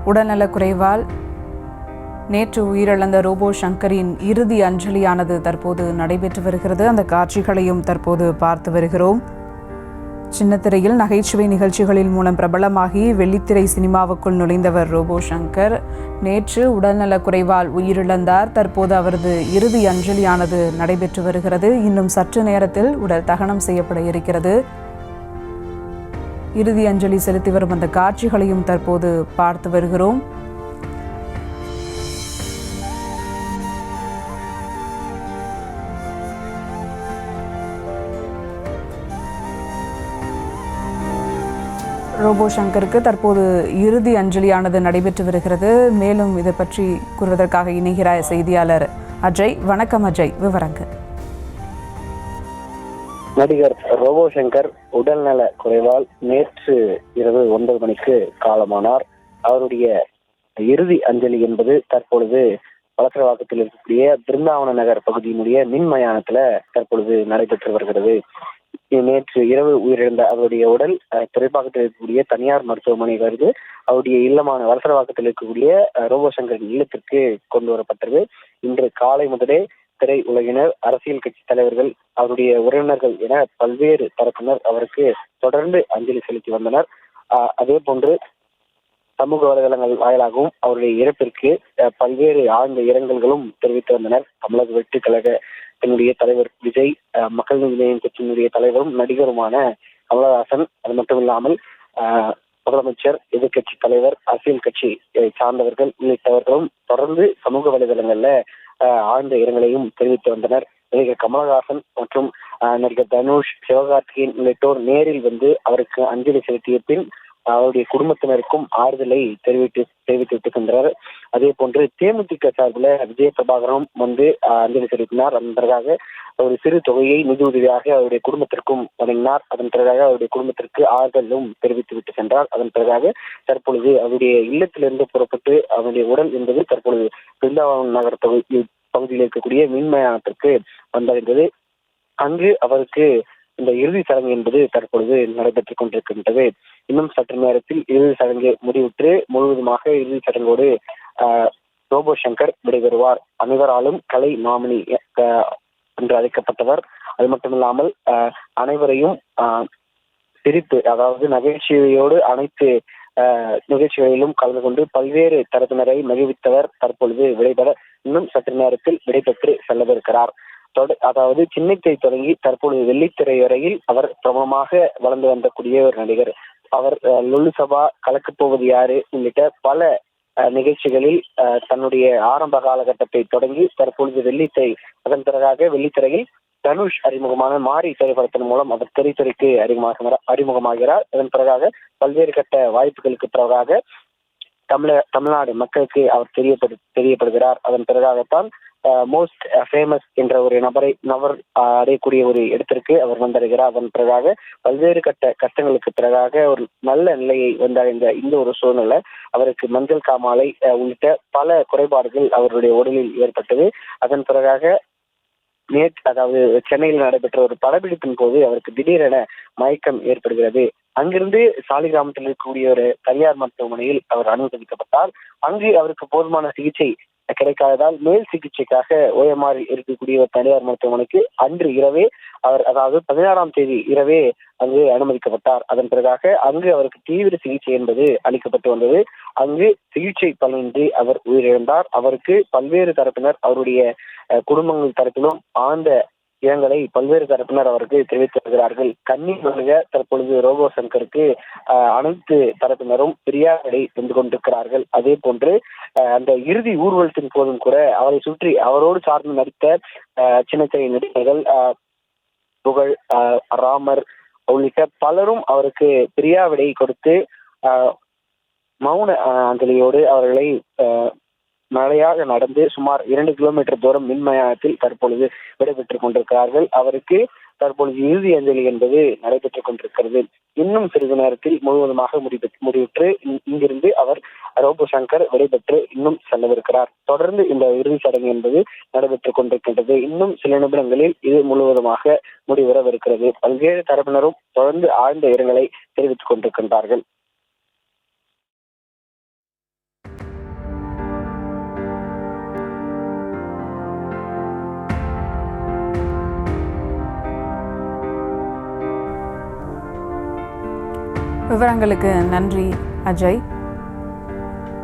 உடல்நலக்குறைவால் நேற்று உயிரிழந்த ரோபோ சங்கரின் இறுதி அஞ்சலியானது தற்போது நடைபெற்று வருகிறது. அந்த காட்சிகளையும் தற்போது பார்த்து வருகிறோம். சின்னத்திரையில் நகைச்சுவை நிகழ்ச்சிகளின் மூலம் பிரபலமாகி வெள்ளித்திரை சினிமாவுக்குள் நுழைந்தவர் ரோபோ சங்கர். நேற்று உடல்நலக்குறைவால் உயிரிழந்தார். தற்போது அவரது இறுதி அஞ்சலியானது நடைபெற்று வருகிறது. இன்னும் சற்று நேரத்தில் உடல் தகனம் செய்யப்பட இருக்கிறது. இறுதி அஞ்சலி செலுத்தி வரும் அந்த காட்சிகளையும் தற்போது பார்த்து வருகிறோம். ரோபோ சங்கருக்கு தற்போது இறுதி அஞ்சலியானது நடைபெற்று வருகிறது. மேலும் இதை பற்றி கூறுவதற்காக இணைகிறார் செய்தியாளர் அஜய். வணக்கம் அஜய், விவரங்கள். நடிகர் ரோபோ சங்கர் உடல்நல குறைவால் நேற்று இரவு 9 மணிக்கு காலமானார். அவருடைய இறுதி அஞ்சலி என்பது தற்பொழுது வலசரவாக்கத்தில் இருக்கக்கூடிய பிருந்தாவன நகர் பகுதியினுடைய மின்மயானத்துல தற்பொழுது நடைபெற்று வருகிறது. நேற்று இரவு உயிரிழந்த அவருடைய உடல் துறைப்பாக்கத்தில் இருக்கக்கூடிய தனியார் மருத்துவமனை வருது. அவருடைய இல்லமான வலசரவாக்கத்தில் இருக்கக்கூடிய ரோபோ சங்கரின் இல்லத்திற்கு கொண்டு வரப்பட்டது. இன்று காலை முதலே திரை உலகினர், அரசியல் கட்சி தலைவர்கள், அவருடைய உறவினர்கள் என பல்வேறு தரப்பினர் அவருக்கு தொடர்ந்து அஞ்சலி செலுத்தி வந்தனர். அதே போன்று சமூக வலைதளங்கள் வாயிலாகவும் அவருடைய இறப்பிற்கு பல்வேறு ஆழ்ந்த இரங்கல்களும் தெரிவித்து வந்தனர். தமிழக வெற்றி கழகத்தினுடைய தலைவர் விஜய், மக்கள் நீதி கட்சியினுடைய தலைவரும் நடிகருமான கமலஹாசன், அது மட்டும் இல்லாமல் முதலமைச்சர், எதிர்கட்சி தலைவர், அரசியல் கட்சி சார்ந்தவர்கள் உள்ளிட்டவர்களும் தொடர்ந்து சமூக வலைதளங்கள்ல ஆழ்ந்த இரங்கலையும் தெரிவித்து வந்தனர். நடிகர் கமலஹாசன் மற்றும் நடிகர் தனுஷ், சிவகார்த்திகேயன் உள்ளிட்டோர் நேரில் வந்து அவருக்கு அஞ்சலி செலுத்திய பின் அவருடைய குடும்பத்தினருக்கும் ஆறுதலை தெரிவித்திருக்கின்றனர். அதே போன்று தேமுதிக சார்பில் விஜய பிரபாகரும் வந்து அஞ்சலி செலுத்தினார். அதன் பிறகாக ஒரு சிறு தொகையை நிதி உதவியாக அவருடைய குடும்பத்திற்கும் வழங்கினார். அதன் பிறகாக அவருடைய குடும்பத்திற்கு ஆறுதலும் தெரிவித்துவிட்டு சென்றார். அதன் பிறகாக தற்பொழுது அவருடைய இல்லத்திலிருந்து புறப்பட்டு அவருடைய உடல் என்பது தற்பொழுது பிருந்தாவன நகர் பகுதியில் இருக்கக்கூடிய மின்மயானத்திற்கு வந்தடைந்தது. அங்கு அவருக்கு இந்த இறுதி சடங்கு என்பது தற்பொழுது நடைபெற்றுக் கொண்டிருக்கின்றது. இன்னும் சற்று நேரத்தில் இறுதி சடங்கு முடிவுற்று முழுவதுமாக இறுதி சடங்கோடு ரோபோ சங்கர் விடைபெறுவார். அனைவராலும் கலை மாமணி என்று அழைக்கப்பட்டவர். அது மட்டுமில்லாமல் அனைவரையும் சிரிப்பு, அதாவது நகைச்சுவையோடு அனைத்து நிகழ்ச்சிகளிலும் கலந்து கொண்டு பல்வேறு தரப்பினரை மகிழ்வித்தவர் தற்பொழுது விடைபெற இன்னும் சற்று நேரத்தில் விடைபெற்று செல்லவிருக்கிறார். அதாவது சின்னத்தை தொடங்கி தற்பொழுது வெள்ளித்திரை வரையில் அவர் பிரபலமாக வளர்ந்து வந்தக்கூடிய ஒரு நடிகர். அவர் லொல்லு சபா, கலக்கப் போவது யாரு உள்ளிட்ட பல நிகழ்ச்சிகளில் தன்னுடைய ஆரம்ப காலகட்டத்தை தொடங்கி தற்பொழுது வெள்ளித்திரை, அதன் பிறகாக வெள்ளித்திரையில் தனுஷ் அறிமுகமான மாரி திரைப்படத்தின் மூலம் அவர் திரைத்துறைக்கு அறிமுகமாகிறார். அதன் பிறகாக பல்வேறு கட்ட வாய்ப்புகளுக்கு பிறகாக தமிழ்நாடு மக்களுக்கு அவர் தெரியப்படுகிறார். அதன் பிறகாகத்தான் மோஸ்ட் ஃபேமஸ் என்ற ஒரு நபர் அடையக்கூடிய ஒரு இடத்திற்கு அவர் வந்தடைகிறார். அதன் பிறகாக பல்வேறு கஷ்டங்களுக்கு பிறகாக ஒரு நல்ல நிலையை வந்தடைந்த இந்த ஒரு சூழ்நிலை அவருக்கு மஞ்சள் காமாலை உள்ளிட்ட பல குறைபாடுகள் அவருடைய உடலில் ஏற்பட்டது. அதன் பிறகாக அதாவது சென்னையில் நடைபெற்ற ஒரு படப்பிடிப்பின் போது அவருக்கு திடீரென மயக்கம் ஏற்படுகிறது. அங்கிருந்து சாலிகிராமத்தில் இருக்கக்கூடிய ஒரு தனியார் மருத்துவமனையில் அவர் அனுமதிக்கப்பட்டார். அங்கு அவருக்கு போதுமான சிகிச்சை கிடைக்காததால் மேல் சிகிச்சைக்காக OMR இருக்கக்கூடிய ஒரு தனியார் மருத்துவமனைக்கு அன்று இரவே அவர், அதாவது 16ஆம் தேதி இரவே அங்கு அனுமதிக்கப்பட்டார். அதன் பிறகாக அங்கு அவருக்கு தீவிர சிகிச்சை என்பது அளிக்கப்பட்டு வந்தது. அங்கு சிகிச்சை பலனின்றி அவர் உயிரிழந்தார். அவருக்கு பல்வேறு தரப்பினர், அவருடைய குடும்பங்கள் தரப்பிலும் ஆழ்ந்த இரங்கலை பல்வேறு தரப்பினர் அவருக்கு தெரிவித்து வருகிறார்கள். கண்ணீர் மல்க தற்பொழுது ரோபோ சங்கருக்கு அனைத்து தரப்பினரும் பிரியாவிடை சென்று கொண்டிருக்கிறார்கள். அதே போன்று அந்த இறுதி ஊர்வலத்தின் போதும் கூட அவரை சுற்றி அவரோடு சார்ந்து நடித்த சின்னத்திரை நடிகர்கள் புகழ், ராமர் உள்ளிட்ட பலரும் அவருக்கு பிரியாவிடை கொடுத்து மௌன அஞ்சலியோடு அவர்களை மழையாக நடந்து சுமார் 2 கிலோமீட்டர் தூரம் மின்மயானத்தில் தற்பொழுது விடைபெற்றுக் கொண்டிருக்கிறார்கள். அவருக்கு தற்பொழுது இறுதி அஞ்சலி என்பது நடைபெற்றுக் கொண்டிருக்கிறது. இன்னும் சிறிது நேரத்தில் முழுவதுமாக முடிவுற்று இங்கிருந்து அவர் ரோபோ சங்கர் விடைபெற்று இன்னும் செல்லவிருக்கிறார். தொடர்ந்து இந்த இறுதி சடங்கு என்பது நடைபெற்றுக் கொண்டிருக்கின்றது. இன்னும் சில நிமிடங்களில் இது முழுவதுமாக முடிவரவிருக்கிறது. பல்வேறு தரப்பினரும் தொடர்ந்து ஆழ்ந்த இரங்கலை தெரிவித்துக் கொண்டிருக்கின்றார்கள். விவரங்களுக்கு நன்றி அஜய்.